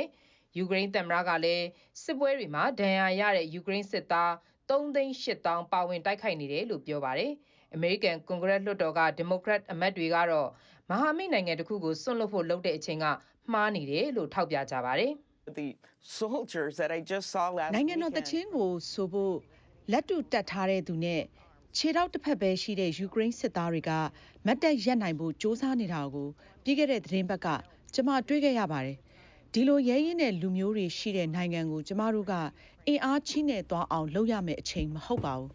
ယူကရိန်းသမ္မတကလည်းစစ်ပွဲတွေမှာဒဏ်ရာရတဲ့ယူကရိန်းစစ်သား3,800,000ပါဝင်တိုက်ခိုက်နေတယ်လို့ပြောပါတယ်အမေရိကန်ကွန်ဂရက်လွှတ်တော်ကဒီမိုကရက်အမတ်တွေကတော့မဟာမိတ်နိုင်ငံတစ်ခုကိုစွန့်လွတ်ဖို့လုပ်တဲ့အချိန်ကမှားနေတယ်လို့ထောက်ပြကြပါတယ် The soldiers that I just saw last နိုင်ငံတော်တချင်းကိုဆိုဖို့လက်တူတက်ထားတဲ့သူနဲ့ခြေထောက်တစ်ဖက်ပဲရှိတဲ့ယူကရိန်းစစ်သားတွေကမတ်တက်ရက်နိုင်ဖို့စ조사နေတာကိုပြီးခဲ့တဲ့သတင်းပတ်ကကျမတွေ့ခဲ့ရပါတယ်ဒီလိုရဲရင်တဲ့လူမျိုးတွေရှိတဲ့နိုင်ငံကိုကျမတို့ကအင်အားကြီးနေသွားအောင်လုပ်ရမယ့်အချိန်မဟုတ်ပါဘူး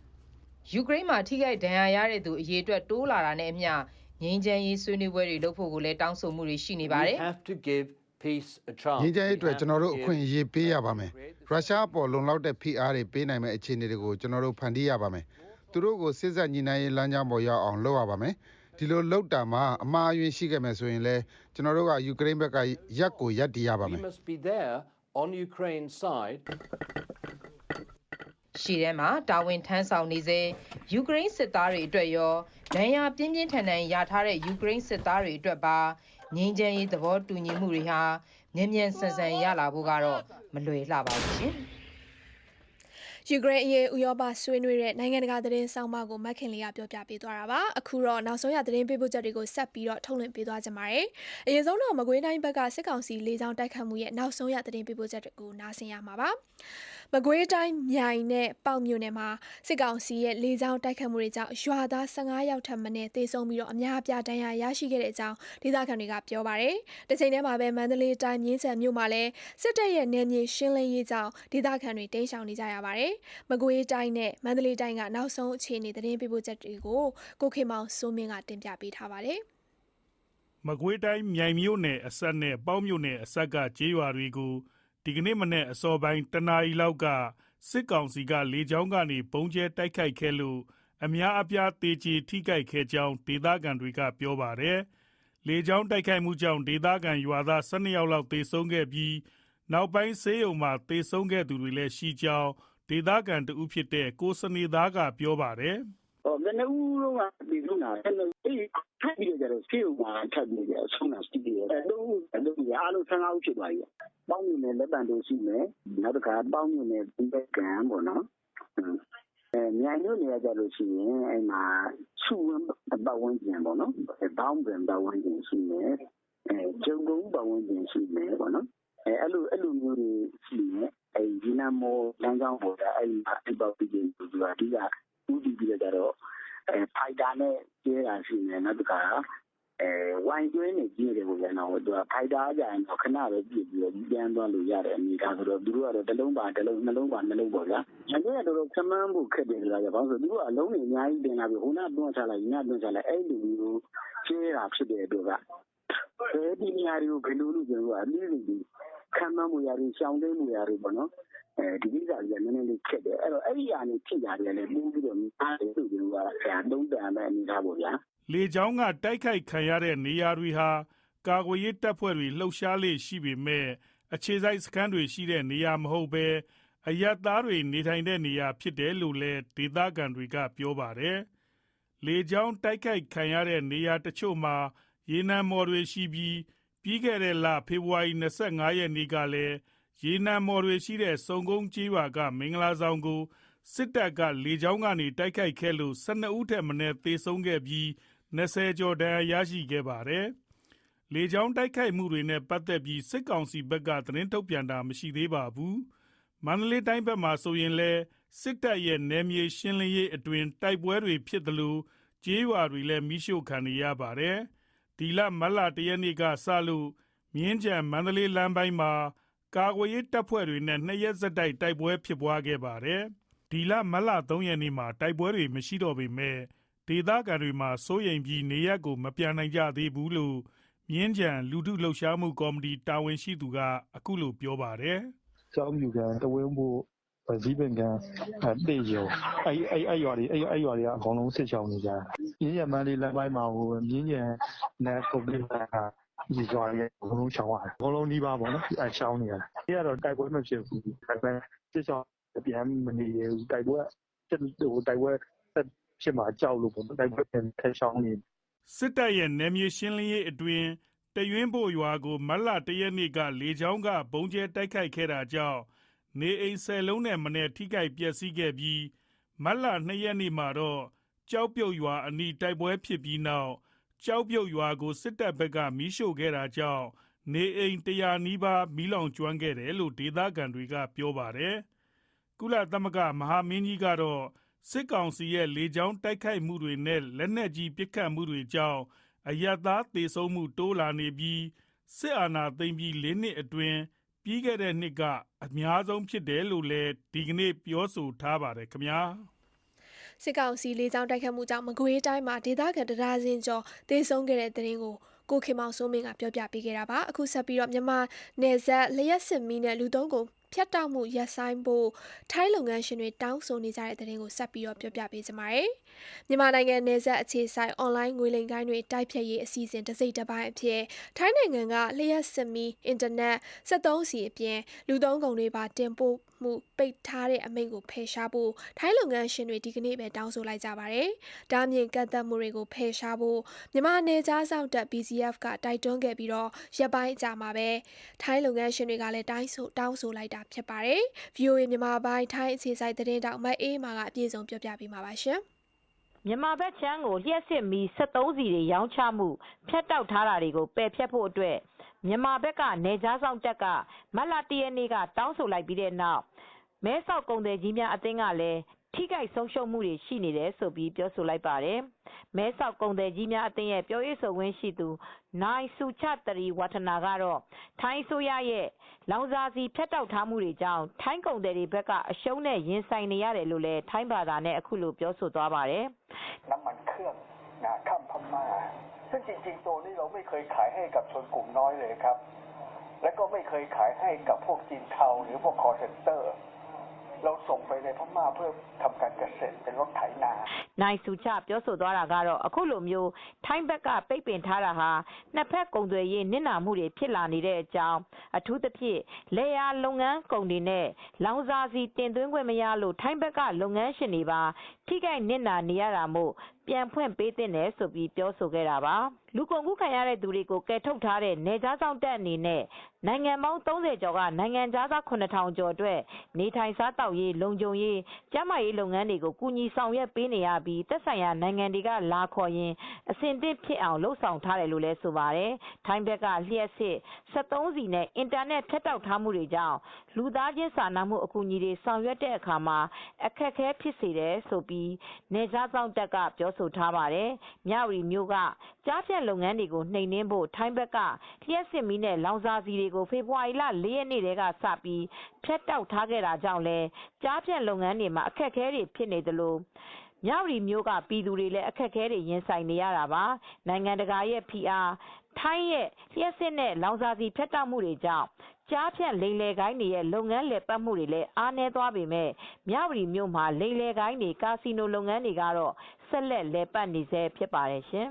ယူကရိန်းမှာထိခိုက်ဒဏ်ရာရတဲ့သူအရေအတွက်တိုးလာတာနဲ့အမျှငြိမ်းချမ်းရေးဆွေးနွေးပွဲတွေလုပ်ဖို့ကိုလည်းတောင်းဆိုမှုတွေရှိနေပါတယ် ငြိမ်းချမ်းရေးအတွက်ကျွန်တော်တို့အခွင့်အရေးပေးရပါမယ်ရုရှားအပေါ်လုံလောက်တဲ့ဖိအားတွေပေးနိုင်မယ့်အခြေအနေတွေကိုကျွန်တော်တို့ဖန်တီးရပါမယ်သူတို့ကိုစစ်ဆက်ညီနိုင်ရေးလမ်းကြောင်းပေါ်ရောက်အောင်လုပ်ရပါမယ်ဒီလိုလုပ်တာမှာအမှားအယွင်းရှိခဲ့မယ်ဆိုရင်လည်းကျွန်တော်တို့ကယူကရိန်းဘက်ကရက်ကိုရပ်တည်ရပါမယ် ရှီထဲမှာတာဝန်ထမ်းဆောင်နေစေယူကရိန်းစစ်သားတွေအတွက်ရောဒဏ်ရာပြင်းပြင်းထန်ထန်ရထားတဲ့ယူကရိန်းစစ်သားတွေအတွက်ပါငြိမ်းချမ်းရေးသဘောတူညီမှုတွေဟာမြန်မြန်ဆန်ဆန်ရလာဖို့ကတော့မလွယ်လှပါဘူးရှင် ယူကရိန်းအရေးဥရောပဆွေးနွေးတဲ့နိုင်ငံတကာသတင်းဆောင်မကိုမက်ခင်လေးကပြောပြပေးသွားတာပါအခုတော့နောက်ဆုံးရသတင်းပေးပို့ချက်တွေကိုဆက်ပြီးတော့ထုတ်လွှင့်ပေးသွားကြပါမယ်အရင်ဆုံးတော့မကွေးတိုင်းဘက်ကစစ်ကောင်စီလေကြောင်းတိုက်ခတ်မှုရဲ့နောက်ဆုံးရသတင်းပေးပို့ချက်တွေကိုနားဆင်ရမှာပါမကွေးတိုင်းမြိုင်နဲ့ပေါက်မြို့နယ်မှာစစ်ကောင်စီရဲ့လေကြောင်းတိုက်ခတ်မှုတွေကြောင့်ရွာသား15ယောက်ထပ်မံသေဆုံးပြီးတော့အများအပြားဒဏ်ရာရရှိခဲ့တဲ့အကြောင်းဒေသခံတွေကပြောပါတယ်။တစ်ချိန်တည်းမှာပဲမန္တလေးတိုင်းမြင်းခြံမြို့မှာလည်းစစ်တပ်ရဲ့နယ်မြေရှင်းလင်းရေးကြောင့်ဒေသခံတွေတိမ်းရှောင်နေကြရပါတယ်။မကွေးတိုင်းနဲ့မန္တလေးတိုင်းကနောက်ဆုံးအခြေအနေသတင်းပေးပို့ချက်တွေကိုကိုခေမောင်စိုးမင်းကတင်ပြပေးထားပါတယ်။ မကွေးတိုင်းမြိုင်မြို့နယ်အစပ်နဲ့ပေါက်မြို့နယ်အစပ်ကကျေးရွာတွေကိုဒီကနေ့မနေ့အစောပိုင်းတနာရီလောက်ကစစ်ကောင်စီကလေကြောင်းကနေပုံကျဲတိုက်ခိုက်ခဲ့လို့အများအပြားသေချေထိခိုက်ခဲ့ကြောင်းဒေသခံတွေကပြောပါတယ်။လေကြောင်းတိုက်ခိုက်မှုကြောင့်ဒေသခံရွာသား12ယောက်လောက်သေဆုံးခဲ့ပြီးနောက်ပိုင်းဆေးရုံမှာသေဆုံးခဲ့သူတွေလည်းရှိကြောင်းဒေသခံတဦးဖြစ်တဲ့ကိုစနေသားကပြောပါတယ်။ ဘယ်နှဦးလုံးကဒီလိုနာအဲ့ထပ်ပြီးကြတော့ဆေးရုံမှာထပ်ပြီးကြဆုံးတာရှိတယ်အဲ့တော့အားလုံး15ဦးဖြစ်သွားပြီပေါင်းမြင်လက်ပံတို့ရှိမယ်နောက်တစ်ခါပေါင်းမြင်တဲ့ဒီဘက်ကံပေါ့နော်မြိုင်မြို့နေရကြလို့ရှိရင်အဲ့မှာစုဝန်းပတ်ဝန်းကျင်ပေါ့နော်ဘောင်းပင်ပတ်ဝန်းကျင်ရှိမယ်ကျုံကုန်းပတ်ဝန်းကျင်ရှိမယ်ပေါ့နော်အဲ့လိုမျိုးတွေရှိနေအဲ့ဒီနမောလမ်းကြောင်းပေါ်အဲ့ဒီပတ်ပြီးတယ်သူကအဓိကဦးတည်ပြီးကြတော့ဖိုက်တာနဲ့ကျဲတာရှိနေနောက်တစ်ခါဝိုင်းတွင်းနေကြည့်တယ်ပေါ့ဗျာနော်သူကဖိုက်တာကြရင်တော့ခဏပဲပြည့်ပြီးတော့ပြန်သွားလို့ရတဲ့အနေဒါဆိုတော့သူတို့ကတော့တစ်လုံးပါတစ်လုံးနှလုံးပါနှလုံးပေါ့ဗျာညနေကတော့ခမန်းဖို့ခက်တယ်ကြပါဆိုသူတို့ကအလုံးတွေအများကြီးတင်လာပြီးဟိုနာတွန်းချလိုက်ညတွန်းချလိုက်အဲ့လိုမျိုးကျဲတာဖြစ်တဲ့အတွက်ကဒီနေရာတွေကိုဘယ်လိုလုပ်ကြလဲအနည်းငယ်ခမန်းမှုရာတွေရှောင်းသိမ်းမှုရာတွေပေါ့နော်ဒီကိစ္စကြီးကနည်းနည်းလေးခက်တယ်အဲ့တော့အဲ့ဒီအရာနေထိတာတယ်လည်းပိုးပြီးတော့အားတယ်လို့ပြောတာဆရာတုံးတန်တဲ့အနေထားပေါ့ဗျာလေကြောင်းကတိုက်ခိုက်ခံရတဲ့နေရာတွေဟာကာကွယ်ရေးတပ်ဖွဲ့တွေလှုပ်ရှားလေရှိပေမဲ့အခြေစိုက်စခန်းတွေရှိတဲ့နေရာမဟုတ်ဘဲအရပ်သားတွေနေထိုင်တဲ့နေရာဖြစ်တယ်လို့လည်းဒေသခံတွေကပြောပါတယ်လေကြောင်းတိုက်ခိုက်ခံရတဲ့နေရာတချို့မှာရေနံမော်တွေရှိပြီးခဲ့တဲ့လဖေဖော်ဝါရီ25ရက်နေ့ကလည်းရေနံမော်တွေရှိတဲ့စုံကုန်းကျေးရွာကမင်္ဂလာဆောင်ကိုစစ်တပ်ကလေကြောင်းကနေတိုက်ခိုက်ခဲ့လို့12ဦးထက်မနည်းသေဆုံးခဲ့ပြီး20ကျော်ဒဏ်ရာရရှိခဲ့ပါတယ်။လေကြောင်းတိုက်ခိုက်မှုတွေနဲ့ပတ်သက်ပြီးစစ်ကောင်စီဘက်ကသတင်းထုတ်ပြန်တာမရှိသေးပါဘူး။မန္တလေးတိုင်းဘက်မှာဆိုရင်လည်းစစ်တပ်ရဲ့နယ်မြေရှင်းလင်းရေးအတွင်တိုက်ပွဲတွေဖြစ်သလိုကျေးရွာတွေလည်းမိရှို့ခံနေရပါတယ်။ဒီလမတ်လ1ရက်နေ့ကစလို့မြင်းခြံမန္တလေးလမ်းပိုင်းမှာကာကွယ်ရေးတပ်ဖွဲ့တွေနဲ့2ရက်ဆက်တိုက်ပွဲဖြစ်ပွားခဲ့ပါတယ်။ဒီလမတ်လ3ရက်နေ့မှာတိုက်ပွဲတွေမရှိတော့ပေမဲ့ဒေသခံတွေမှာစိုးရိမ်ပြီးနေရပ်ကိုမပြန်နိုင်ကြသေးဘူးလို့ မြင်းကြံလူထုလှုပ်ရှားမှုကော်မတီတာဝန်ရှိသူကအခုလိုပြောပါတယ်။ ကျောင်းမြူကန်တဝင်းဖို့ဇီးပင်ကန်တေရုံအဲ့ရွာတွေကအကုန်လုံးစစ်ချောင်းနေကြမြင်းကြံမန်းလေးလမ်းပိုင်းမှာမြင်းကြံနဲ့ကုန်လေးဒီရွာတွေအကုန်လုံးရှောင်းရတယ်အကုန်လုံးနှီးပါပေါ့နော်အဲ့ရှောင်းနေရတယ်ဒီကတော့တိုက်ပွဲမဖြစ်ဘူးဒါပေမဲ့စစ်ချောင်းပြန်မနေရဘူးတိုက်ပွဲဖြစ်မှာကြောက်လို့ပေါ့တိုက်ပွဲပြန်ထရှောင်းနေစစ်တပ်ရဲ့နယ်မြေရှင်းလင်းရေးအတွင်းတရွင်းဖို့ရွာကိုမတ်လ1 ရက်နေ့ကလေကြောင်းကဘုံကျဲတိုက်ခိုက်ခဲ့တာကြောင့်နေအိမ်10 လုံးနဲ့မနည်းထိခိုက်ပျက်စီးခဲ့ပြီးမတ်လ2 ရက်နေ့မှာတော့ကြောက်ပြုတ်ရွာအနီးတိုက်ပွဲဖြစ်ပြီးနောက်ကြောက်ပြုတ်ရွာကိုစစ်တပ်ဘက်ကမီးရှို့ခဲ့တာကြောင့်နေအိမ်100 နီးပါးမီးလောင်ကျွမ်းခဲ့တယ်လို့ဒေသခံတွေကပြောပါတယ်ကုလသမဂ္ဂမဟာမင်းကြီးကတော့စစ်ကောင်စီရဲ့လေကြောင်းတိုက်ခိုက်မှုတွေနဲ့လက်နက်ကြီးပစ်ခတ်မှုတွေကြောင့်အရပ်သားသေဆုံးမှုတိုးလာနေပြီးစစ်အာဏာသိမ်းပြီး4 နှစ်အတွင်းပြီးခဲ့တဲ့နှစ်ကအများဆုံးဖြစ်တယ်လို့လည်းဒီကနေ့ပြောဆိုထားပါတယ်ခင်ဗျာစစ်ကောင်စီလေကြောင်းတိုက်ခတ်မှုကြောင့်မကွေးတိုင်းမှာဒေသခံတရားစင်ကျော်သေဆုံးခဲ့တဲ့တဲ့ရင်ကိုခင်မောင်စိုးမင်းကပြောပြပေးခဲ့တာပါအခုဆက်ပြီးတော့မြန်မာနယ်စပ်လျှက်စစ်မီးနဲ့လူသုံးကုန်ဖြတ်တောက်မှုရပ်ဆိုင်းဖို့ထိုင်းလုပ်ငန်းရှင်တွေတောင်းဆိုနေကြတဲ့တဲ့ရင်ကိုဆက်ပြီးတော့ပြောပြပေးကြပါမယ်မြန်မာနိုင်ငံနယ်စပ်အခြေဆိုင်အွန်လိုင်းငွေလိမ်ကိုင်းတွေတိုက်ဖြတ်ရေးအစီအစဉ်တစ်စိတ်တစ်ပိုင်းအဖြစ်ထိုင်းနိုင်ငံကလျှက်စစ်မီးအင်တာနက်73စီအပြင်လူသုံးကုန်တွေပါတင်ပို့မှုပိတ်ထားတဲ့အမိန့်ကိုဖယ်ရှားဖို့ထိုင်းလုပ်ငန်းရှင်တွေဒီကနေ့ပဲတောင်းဆိုလိုက်ကြပါတယ်။ဒါအပြင်ကန့်သက်မှုတွေကိုဖယ်ရှားဖို့မြန်မာနယ်ခြားစောင့်တပ် BGF ကတိုက်တွန်းခဲ့ပြီးတော့ရပ်ပိုင်းအကြာမှာပဲထိုင်းလုပ်ငန်းရှင်တွေကလည်းတောင်းဆိုလိုက်တာဖြစ်ပါတယ်။ VOA မြန်မာပိုင်းထိုင်းအခြေစိုက်သတင်းတောက်မအေးမာကအပြည့်စုံပြောပြပေးမှာပါရှင်။မြန်မာဘက်ချမ်းကိုလျှက်စစ်မီ73စီတွေရောင်းချမှုဖြတ်တောက်ထားတာတွေကိုပယ်ဖျက်ဖို့အတွက်မြန်မာဘက်ကနယ်ခြားစောင့်တပ်ကမတ်လ1 ရက်နေ့ကတောင်းဆိုလိုက်ပြီးတဲ့နောက်မဲဆောက်ကုန်သည်ကြီးများအသင်းကလည်းထိခိုက်ဆုံးရှုံးမှုတွေရှိနေတယ်ဆိုပြီးပြောဆိုလိုက်ပါတယ်။မဲဆောက်ကုန်သည်ကြီးများအသင်းရဲ့ပြောရေးဆိုခွင့်ရှိသူနိုင်စုချတရီဝါထနာကတော့ထိုင်းဆိုရရဲ့လောင်စာစီဖြတ်တောက်ထားမှုတွေကြောင့်ထိုင်းကုန်သည်တွေဘက်ကအရှုံးနဲ့ရင်ဆိုင်နေရတယ်လို့လည်းထိုင်းဘာသာနဲ့အခုလိုပြောဆိုသွားပါတယ်။น้ำมันเครื่องข้ามพม่าซึ่งจริงๆตัวนี้เราไม่เคยขายให้กับชนกลุ่มน้อยเลยครับและก็ไม่เคยขายให้กับพวกจีนเทาหรือพวกคอร์เซ็นเตอร์เราส่งไปในพม่าเพื่อทำการเกษตรเป็นรถไถนาနိုင်စုချပြောဆိုသွားတာကတော့အခုလိုမျိုးထိုင်းဘက်ကပိတ်ပင်ထားတာဟာနှစ်ဖက်ကုန်သွယ်ရေးနစ်နာမှုတွေဖြစ်လာနေတဲ့အကြောင်းအထူးသဖြင့်လေယာလုပ်ငန်းကုန်တွေနဲ့လောင်စာစီတင်သွင်းခွင့်မရလို့ထိုင်းဘက်ကလုပ်ငန်းရှင်တွေပါထိခိုက်နစ်နာနေရတာမို့ပြန်ဖွင့်ပေးသင့်တယ်ဆိုပြီးပြောဆိုခဲ့တာပါလူကုန်ကူးခံရတဲ့သူတွေကိုကယ်ထုတ်ထားတဲ့နယ်ခြားစောင့်တပ်အနေနဲ့နိုင်ငံပေါင်း30ကျော်ကနိုင်ငံသား9000ကျော်အတွက်နေထိုင်စားသောက်ရေးလုံခြုံရေးကျန်းမာရေးလုပ်ငန်းတွေကိုကူညီဆောင်ရွက်ပေးနေရပြီးသက်ဆိုင်ရာနိုင်ငံတွေကလာခေါ်ရင်အဆင်သင့်ဖြစ်အောင်လှုပ်ဆောင်ထားတယ်လို့လည်းဆိုပါတယ်ထိုင်းဘက်ကလျှက်စစ်73စီနဲ့အင်တာနက်ဖြတ်တောက်ထားမှုတွေကြောင့်လူသားချင်းစာနာမှုအကူအညီတွေဆောင်ရွက်တဲ့အခါမှာအခက်အခဲဖြစ်စေတယ်ဆိုပြီးနယ်ခြားစောင့်တပ်ကပြောဆိုထားပါတယ်မြဝတီမြို့ကကြားဖြတ်လုပ်ငန်းတွေကိုနှိမ်နင်းဖို့ထိုင်းဘက်ကလျှက်စစ်မီးနဲ့လောင်စာစီတွေကိုဖေဖော်ဝါရီလ4 ရက်နေ့တည်းကစပြီးဖြတ်တောက်ထားခဲ့တာကြောင့်လည်းကြားဖြတ်လုပ်ငန်းတွေမှာအခက်အခဲတွေဖြစ်နေသလိုမြဝတီမြို့ကပြည်သူတွေလည်းအခက်အခဲတွေရင်ဆိုင်နေရတာပါနိုင်ငံတကာရဲ့ဖိအားထိုင်းရဲ့လျှက်စစ်နဲ့လောင်စာစီဖြတ်တောက်မှုတွေကြောင့်ကြားဖြတ်လိမ်လည်ကိုင်းတွေရဲ့လုပ်ငန်းလည်ပတ်မှုတွေလည်းအားနည်းသွားပေမဲ့မြဝတီမြို့မှာလိမ်လည်ကိုင်းတွေကာစီနိုလုပ်ငန်းတွေကတော့ဆက်လက်လည်ပတ်နေဆဲဖြစ်ပါတယ်ရှင်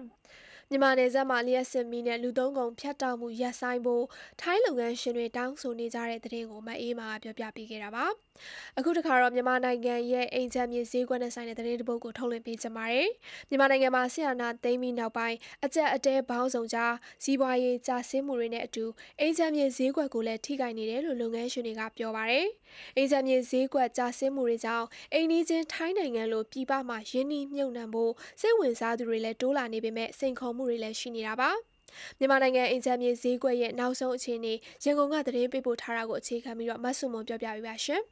မြန်မာနယ်စပ်မှာလျှက်စစ်မီးနဲ့လူသုံးကုန်ဖြတ်တောက်မှုရပ်ဆိုင်းဖို့ထိုင်းလုပ်ငန်းရှင်တွေတောင်းဆိုနေကြတဲ့တဲ့ရင်ကိုမအေးမာကပြောပြပေးခဲ့တာပါအခုတခါတော့မြန်မာနိုင်ငံရဲ့အိမ်ချမ်းမြေဈေးကွက်နဲ့ဆိုင်တဲ့တဲ့ရင်တစ်ပုဒ်ကိုထုတ်လွှင့်ပေးကြပါမယ်မြန်မာနိုင်ငံမှာဆီယနာသိမ်းပြီးနောက်ပိုင်းအကြက်အတဲဘောင်းဆောင်ကြားစီးပွားရေးကျဆင်းမှုတွေနဲ့အတူအိမ်ချမ်းမြေဈေးကွက်ကိုလည်းထိခိုက်နေတယ်လို့လုပ်ငန်းရှင်တွေကပြောပါတယ်အိမ်ချမ်းမြေဈေးကွက်ကျဆင်းမှုတွေကြောင့်အိမ်နီးချင်းထိုင်းနိုင်ငံလိုပြည်ပမှာရင်းနှီးမြှုပ်နှံဖို့စိတ်ဝင်စားသူတွေလည်းတိုးလာနေပေမဲ့စိန်ခေါ်မှုတွေလည်းရှိနေတာပါမြန်မာနိုင်ငံအိမ်ချမ်းမြေဈေးကွက်ရဲ့နောက်ဆုံးအခြေအနေရန်ကုန်ကသတင်းပေးပို့ထားတာကိုအခြေခံပြီးတော့မဆုမွန်ပြောပြပေးပါရှင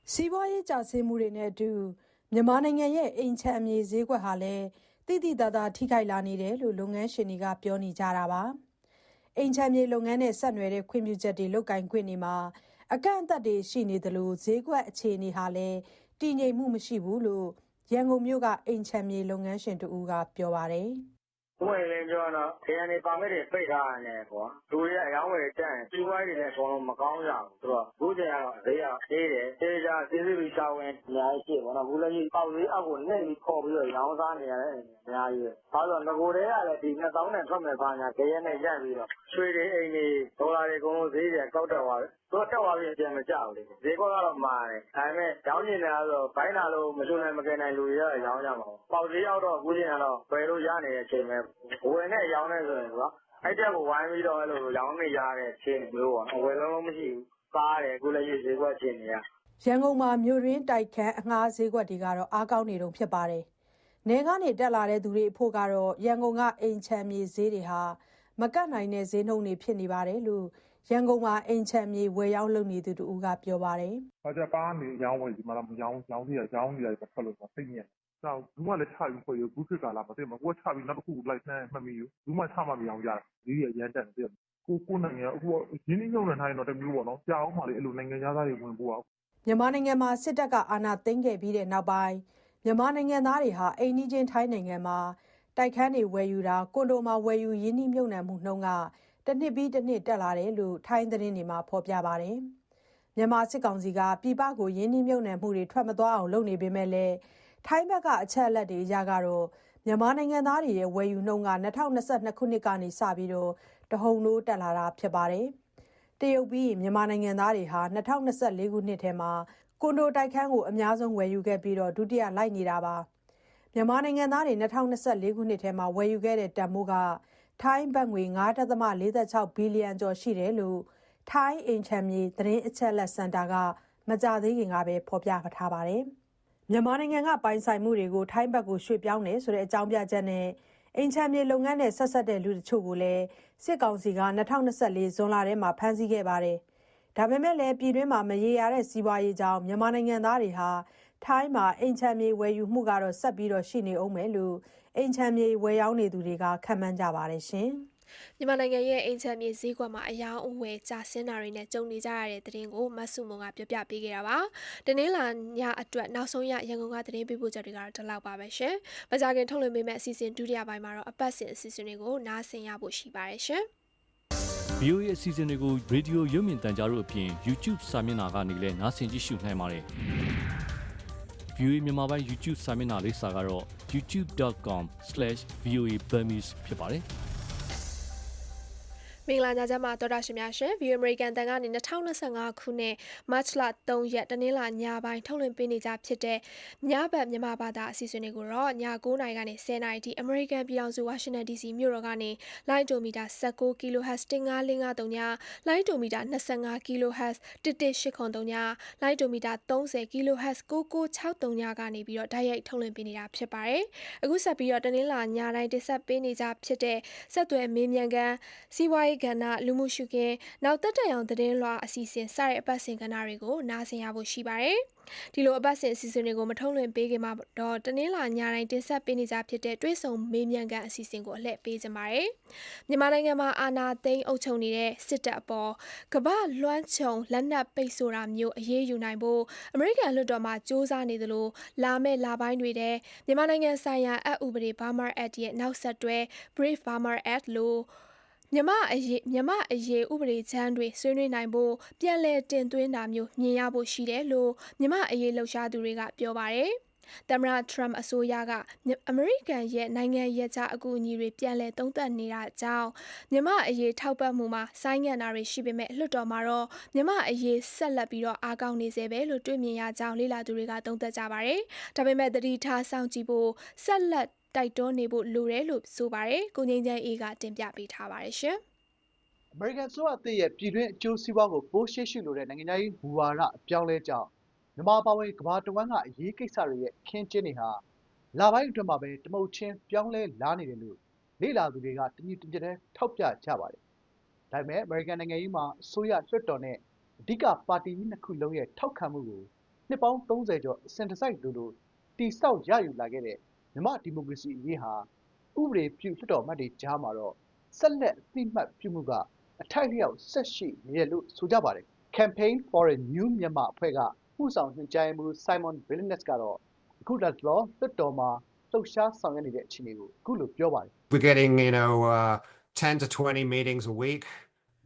်စီးပွားရေးကျဆင်းမှုတွေနဲ့အတူမြန်မာနိုင်ငံရဲ့အိမ်ချမ်းမြေဈေးကွက်ဟာလည်းတိတိတသားထိခိုက်လာနေတယ်လို့လုပ်ငန်းရှင်တွေကပြောနေကြတာပါအိမ်ချမ်းမြေလုပ်ငန်းနဲ့ဆက်နွယ်တဲ့ခွင့်ပြုချက်တွေလုပ်ကိုင်ခွင့်တွေမှာအကန့်အသတ်တွေရှိနေသလိုဈေးကွက်အခြေအနေဟာလည်းတည်ငြိမ်မှုမရှိဘူးလို့ရန်ကုန်မြို့ကအိမ်ချမ်းမြေလုပ်ငန်းရှင်တူကပြောပါတယ် ဥပဒေလည်းပြောတော့ခရိုင်တွေပါမစ်တွေပိတ်ထားရတယ်ကွာလူတွေကအယောင်းဝယ်တက်ရင်စီးပွားရေးတွေလည်းအကုန်လုံးမကောင်းကြဘူးသူကအခုချိန်ကတော့ဈေးကအေးတယ်ဈေးကြစီးပြီးရှာဝင်အများကြီးရှိပါတော့ဘူးလည်းကြီးပေါက်ဈေးအောက်ကိုနှိမ့်ပြီးခေါ်ပြီးတော့ရောင်းစားနေရတယ်အများကြီးပဲဘာလို့ငကိုတွေကလည်းဒီ2000နဲ့ထွက်မဲ့ဘာညာခရဲနဲ့ရက်ပြီးတော့ရွှေတွေအိမ်တွေဒေါ်လာတွေအကုန်လုံးဈေးတွေကောက်တက်သွားတယ်သူကတက်သွားပြီးပြန်မကြောက်လေဈေးကောကတော့မာတယ်ဒါပေမဲ့ရောင်းနေတယ်ဆိုဘိုင်းလာလို့မချိုးနိုင်မကယ်နိုင်လူတွေကတော့ရောင်းကြမှာပေါက်ဈေးရောက်တော့အခုချိန်ကတော့ဘယ်လိုရနေတဲ့အချိန်ပဲဝင်နဲ့ရောင်းနေဆိုရင်ကွာအဲ့တက်ကိုဝိုင်းပြီးတော့အဲ့လိုရောင်းနေရတဲ့အချိန်မျိုးပေါ့အဝယ်လုံးမရှိဘူးစားတယ်အခုလည်းရေးဈေးကွက်ချိန်နေရ ရန်ကုန်မှာမြို့ရင်းတိုက်ခန်းအငှားဈေးကွက်တွေကတော့အားကောင်းနေတုန်းဖြစ်ပါတယ်။နယ်ကနေတက်လာတဲ့သူတွေအဖို့ကတော့ရန်ကုန်ကအိမ်ချမ်းမြေဈေးတွေဟာမကတ်နိုင်တဲ့ဈေးနှုန်းတွေဖြစ်နေပါတယ်လို့ရန်ကုန်မှာအိမ်ချမ်းမြေဝယ်ရောက်လုပ်နေသူတူကပြောပါတယ်။ ဘာကြပါနေရောင်းဝယ်ဒီမှာတော့ရောင်းစီရရောင်းနေရတယ်ဖက်လို့ဆိုစိတ်ညစ်။နောက်ဘူးမှလည်းချပြီးခွေရဘူးခစ်ကလာမသိမှာကိုကချပြီးနောက်တစ်ခုလိုက်နှမ်းမှတ်မိဘူးမှချမှမရောင်းကြတာဒီရရန်တက်တယ်ကိုနိုင်ငံအခုရင်းနှီးမြှုပ်နှံထားရင်တော့တမျိုးပေါ့နော်ကြာအောင်မှလေအဲ့လိုနိုင်ငံသားတွေဝင်ပို့အောင်မြန်မာနိုင်ငံမှာစစ်တပ်ကအာဏာသိမ်းခဲ့ပြီးတဲ့နောက်ပိုင်းမြန်မာနိုင်ငံသားတွေဟာအိမ်နီးချင်းထိုင်းနိုင်ငံမှာတိုက်ခန်းတွေဝယ်ယူတာကွန်ဒိုမှာဝယ်ယူရင်းနှီးမြှုပ်နှံမှုနှုန်းကတစ်နှစ်ပြီးတစ်နှစ်တက်လာတယ်လို့ထိုင်းသတင်းတွေမှာဖော်ပြပါတယ်။မြန်မာစစ်ကောင်စီကပြည်ပကိုရင်းနှီးမြှုပ်နှံမှုတွေထွက်မသွားအောင်လုပ်နေပေမဲ့လည်းထိုင်းဘက်ကအချက်အလက်တွေအရကတော့မြန်မာနိုင်ငံသားတွေရဲ့ဝယ်ယူနှုန်းက2022ခုနှစ်ကနေစပြီးတော့တဟုန်ထိုးတက်လာတာဖြစ်ပါတယ်။တရုတ်ပြီးမြန်မာနိုင်ငံသားတွေဟာ2024ခုနှစ်ထဲမှာကွန်ဒိုတိုက်ခန်းကိုအများဆုံးဝယ်ယူခဲ့ပြီးတော့ဒုတိယလိုက်နေတာပါမြန်မာနိုင်ငံသားတွေ2024ခုနှစ်ထဲမှာဝယ်ယူခဲ့တဲ့တန်ဖိုးကထိုင်းဘတ်ငွေ 9.46 ဘီလီယံကျော်ရှိတယ်လို့ထိုင်းအင်ချမ်းမြေသတင်းအချက်အလက်စင်တာကမကြသေးခင်ကပဲဖော်ပြထားပါတယ်မြန်မာနိုင်ငံကပိုင်ဆိုင်မှုတွေကိုထိုင်းဘက်ကိုရွှေ့ပြောင်းတယ်ဆိုတဲ့အကြောင်းပြချက်နဲ့အင်ချမ်းမြေလုပ်ငန်းနဲ့ဆက်ဆက်တဲ့လူတချို့ကိုလည်းစစ်ကောင်စီက2024ဇွန်လထဲမှာဖမ်းဆီးခဲ့ပါတယ်။ဒါပေမဲ့လည်းပြည်တွင်းမှာမရေရာတဲ့စီးပွားရေးကြောင့်မြန်မာနိုင်ငံသားတွေဟာထိုင်းမှာအင်ချမ်းမြေဝယ်ယူမှုကတော့ဆက်ပြီးတော့ရှိနေအောင်မယ်လို့အင်ချမ်းမြေဝယ်ရောက်နေသူတွေကခန့်မှန်းကြပါတယ်ရှင်။ မြန်မာနိုင်ငံရဲ့အိမ်ချမ်းမြေဈေးကွက်မှာအယောင်အဝယ်ကျဆင်းတာတွေနဲ့ကြုံနေကြရတဲ့သတင်းကိုမဆုမွန်ကပြောပြပေးခဲ့တာပါ။တနင်္လာညအတွက်နောက်ဆုံးရရန်ကုန်ကသတင်းပေးပို့ချက်တွေကတော့ဒီလောက်ပါပဲရှင်။မကြခင်ထုတ်လွှင့်ပေးမယ့်အစီအစဉ်ဒုတိယပိုင်းမှာတော့အပတ်စဉ်အစီအစဉ်တွေကိုနားဆင်ရဖို့ရှိပါတယ်ရှင်။ VOA အစီအစဉ်တွေကို Radio ရုပ်မြင်သံကြားတို့အပြင် YouTube စာမျက်နှာကနေလည်းနားဆင်ကြည့်ရှုနိုင်ပါတယ်။ VOA မြန်မာပိုင်း YouTube စာမျက်နှာလိပ်စာကတော့ youtube.com/VOA Burmese ဖြစ်ပါတယ်။ မင်္ဂလာညချမ်းပါတော်တာရှင်များရှင် View American တန်ကနေ2025ခုနှစ်မတ်လ3ရက်တနင်္လာညပိုင်းထုတ်လွှင့်ပေးနေကြဖြစ်တဲ့ညဘက်မြန်မာဘာသာအစီအစဉ်တွေကိုတော့ည9:00နာရီကနေ10:00နာရီထိ American ပြည်ထောင်စု Washington DC မြို့တော်ကနေလိုင်းဒိုမီတာ19 kHz 15553ညလိုင်းဒိုမီတာ25 kHz 11803ညလိုင်းဒိုမီတာ30 kHz 9963ညကနေပြီးတော့ဓာတ်ရိုက်ထုတ်လွှင့်ပေးနေတာဖြစ်ပါတယ်အခုဆက်ပြီးတော့တနင်္လာညတိုင်းတင်ဆက်ပေးနေကြဖြစ်တဲ့ဆက်သွယ်မေးမြန်းခန်းစီးပွားရေးကဏ္ဍလူမှုရှုခင်းနောက်တက်တရောင်သတင်းလွှာအစီအစဉ်စတဲ့အပတ်စဉ်ကဏ္ဍတွေကိုနားဆင်ရဖို့ရှိပါတယ်။ဒီလိုအပတ်စဉ်အစီအစဉ်တွေကိုမထုတ်လွှင့်ပေးခင်မှာတော့တနင်္လာညတိုင်းတင်ဆက်ပေးနေကြဖြစ်တဲ့တွဲဆုံမေးမြန်းခန်းအစီအစဉ်ကိုအလှည့်ပေးကြပါတယ်။မြန်မာနိုင်ငံမှာအာဏာသိမ်းအုပ်ချုပ်နေတဲ့စစ်တပ်အပေါ်ကမ္ဘာလွှမ်းခြုံလက်နက်ပိတ်ဆို့တာမျိုးအရေးယူနိုင်ဖို့အမေရိကန်လွှတ်တော်မှာစ조사နေသလိုလာမယ့်လပိုင်းတွေထဲမြန်မာနိုင်ငံဆိုင်ရာအက်ဥပဒေ Burma Act ရဲ့နောက်ဆက်တွဲ Brave Burma Act လို့မြမအရေးဥပဒေချမ်းတွေဆွေးနွေးနိုင်ဖို့ပြန်လည်တင်သွင်းတာမျိုးမြင်ရဖို့ရှိတယ်လို့မြမအရေးလှုပ်ရှားသူတွေကပြောပါတယ်။သမ္မတထရမ့်အစိုးရကအမေရိကန်ရဲ့နိုင်ငံရေးချအကူအညီတွေပြန်လည်သုံးသပ်နေတာကြောင့်မြမအရေးထောက်ပံ့မှုမှာဆိုင်းငံ့တာတွေရှိပေမဲ့လွှတ်တော်မှာတော့မြမအရေးဆက်လက်ပြီးတော့အားကောင်းနေစေပဲလို့တွေ့မြင်ရကြောင်းလေ့လာသူတွေကသုံးသပ်ကြပါတယ်။ဒါပေမဲ့သတိထားစောင့်ကြည့်ဖို့ဆက်လက်တိုက်တွန်းနေဖို့လိုတယ်လို့ဆိုပါတယ်။ကိုငိမ့်ချမ်းအေးကတင်ပြပေးထားပါတယ်ရှင်။ အမေရိကန်ဆိုအသစ်ရဲ့ပြည်တွင်းအကျိုးစီးပွားကိုပိုးရှေ့ရှုလိုတဲ့နိုင်ငံခြားရေးမူဝါဒအပြောင်းလဲကြောင်းမြန်မာပါဝင်ကမ္ဘာတဝန်းကအရေးကိစ္စတွေရဲ့ခင်းကျင်းတွေဟာလပိုင်းအတွင်းမှာပဲတမုတ်ချင်းပြောင်းလဲလာနေတယ်လို့လေ့လာသူတွေကတညီတညွတ်တည်းထောက်ပြကြပါတယ်။ဒါပေမဲ့အမေရိကန်နိုင်ငံရေးမှာအစိုးရလွှတ်တော်နဲ့အဓိကပါတီကြီးနှစ်ခုလုံးရဲ့ထောက်ခံမှုကိုနှစ်ပေါင်း30ကျော်အစဉ်တစိုက်လိုတိဆောက်ရယူလာခဲ့တဲ့မြန်မာဒီမိုကရေစီအရေးဟာဥပဒေပြုလွှတ်တော်အမတ်တွေကြားမှာတော့ဆက်လက်အသိမှတ်ပြုမှုကအထိုက်လျောက်ဆက်ရှိနေတယ်လို့ဆိုကြပါတယ်။ Campaign for a New Myanmar အဖွဲ့ကမှုဆောင်ညွှန်ကြားရေးမှူး Simon Billenness ကတော့အခုလတ်တလောလွှတ်တော်မှာ လှုပ်ရှားဆောင်ရွက်နေတဲ့အခြေအနေကိုအခုလိုပြောပါတယ် We're getting 10 to 20 meetings a week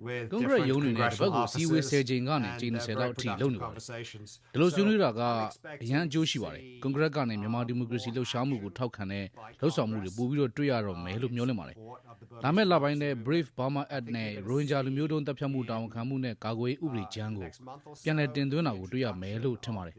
with ကွန်ဂရက်ရုံးတွေနဲ့တစ်ပတ်ကိုစီဝေး10ချိန်ကနေချိန်20လောက်အထိလုပ်နေပါတယ်ဒီလိုဆွေးနွေးတာကအရန်အကျိုးရှိပါတယ်ကွန်ဂရက်ကနေမြန်မာဒီမိုကရေစီလှုပ်ရှားမှုကိုထောက်ခံတဲ့လှုပ်ဆောင်မှုတွေပို့ပြီးတော့တွေ့ရတော့မယ်လို့မျှော်လင့်ပါတယ်လာမယ့်လပိုင်းနဲ့ Brave Burma Act နဲ့ရိုဟင်ဂျာလူမျိုးတုံးတပ်ဖြတ်မှုတာဝန်ခံမှုနဲ့ကာကွယ်ရေးဥပဒေကြမ်းကိုပြန်လည်တင်သွင်းတာကိုတွေ့ရမယ်လို့ထင်ပါတယ်